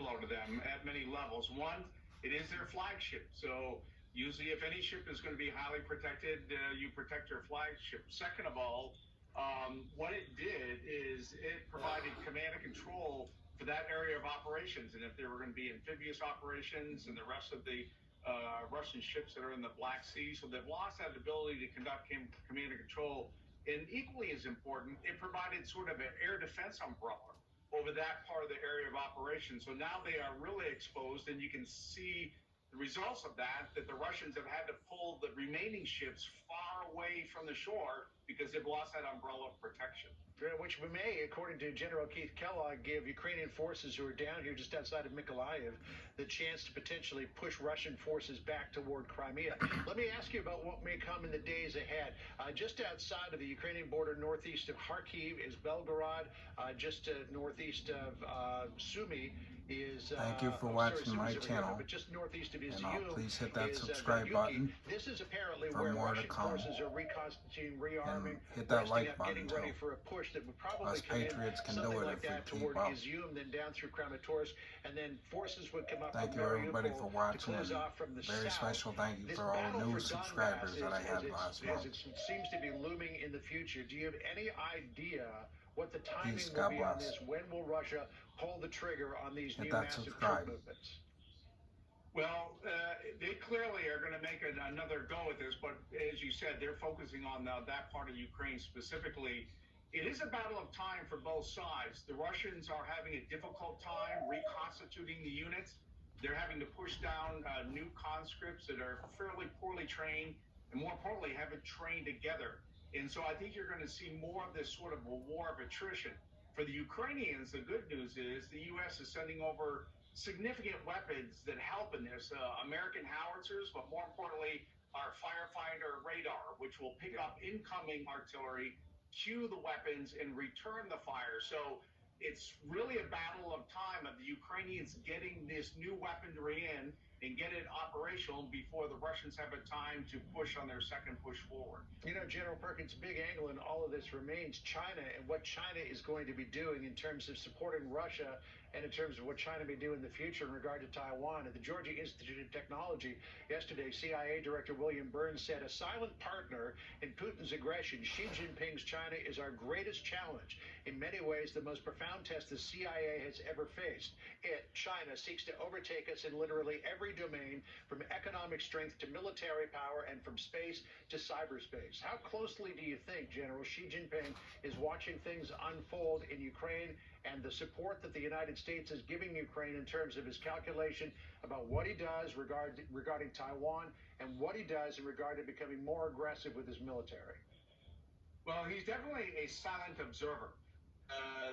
blow to them at many levels. One, it is their flagship. So usually if any ship is going to be highly protected, you protect your flagship. Second of all, what it did is it provided command and control for that area of operations. And if there were going to be amphibious operations and the rest of the Russian ships that are in the Black Sea, so they've lost that ability to conduct command and control. And equally as important, it provided sort of an air defense umbrella over that part of the area of operation. So now they are really exposed, and you can see the results of that, that the Russians have had to pull the remaining ships far away from the shore because they've lost that umbrella of protection. Which may, according to General Keith Kellogg, give Ukrainian forces who are down here just outside of Mykolaiv the chance to potentially push Russian forces back toward Crimea. Let me ask you about what may come in the days ahead. Just outside of the Ukrainian border, northeast of Kharkiv, is Belgorod. Just northeast of Sumy is thank you for watching my channel, but just northeast of and please hit that subscribe button This is apparently for where more Russian to come. forces are reconstituting, rearming, And hit that like up, button getting too. ready for a push that would probably Us come patriots in can do it like if we that keep toward up. Izium, then down through Kramatorsk, and then forces would come up Thank from you everybody Mariupol for watching, to close and off from the very south. special thank you This for all battle new for subscribers Donbass that I had last as month. it seems to be looming in the future. Do you have any idea what the timing Peace, will God be on bless. this? When will Russia pull the trigger on these Hit new that massive subscribe. troop movements? Well, they clearly are going to make another go at this, but as you said, they're focusing on that part of Ukraine specifically. It is a battle of time for both sides. The Russians are having a difficult time reconstituting the units. They're having to push down new conscripts that are fairly poorly trained, and more importantly, haven't trained together. And so I think you're going to see more of this sort of a war of attrition. For the Ukrainians, the good news is the U.S. is sending over significant weapons that help in this. American howitzers, but more importantly, our firefighter radar, which will pick up incoming artillery, cue the weapons, and return the fire. So it's really a battle of time of the Ukrainians getting this new weaponry in and get it operational before the Russians have a time to push on their second push forward. You know, General Perkins, big angle in all of this remains China and what China is going to be doing in terms of supporting Russia and in terms of what China may do in the future in regard to Taiwan. At the Georgia Institute of Technology yesterday, CIA Director William Burns said, a silent partner in Putin's aggression, Xi Jinping's China is our greatest challenge. In many ways, the most profound test the CIA has ever faced. It, China, seeks to overtake us in literally every domain, from economic strength to military power and from space to cyberspace. How closely do you think, General, Xi Jinping is watching things unfold in Ukraine and the support that the United States is giving Ukraine in terms of his calculation about what he does regarding Taiwan and what he does in regard to becoming more aggressive with his military? Well, he's definitely a silent observer.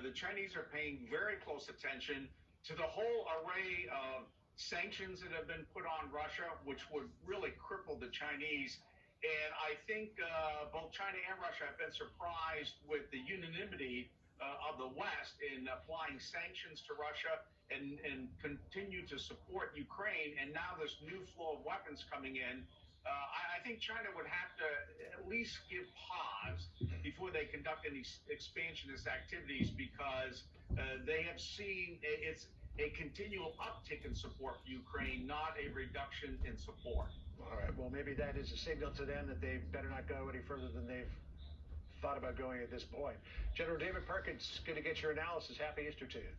The Chinese are paying very close attention to the whole array of sanctions that have been put on Russia, which would really cripple the Chinese. And I think both China and Russia have been surprised with the unanimity of the West in applying sanctions to Russia and continue to support Ukraine. And now this new flow of weapons coming in, I think China would have to at least give pause before they conduct any expansionist activities, because they have seen it's a continual uptick in support for Ukraine, not a reduction in support. All right, well, maybe that is a signal to them that they better not go any further than they've thought about going at this point. General David Perkins, good to get your analysis. Happy Easter to you.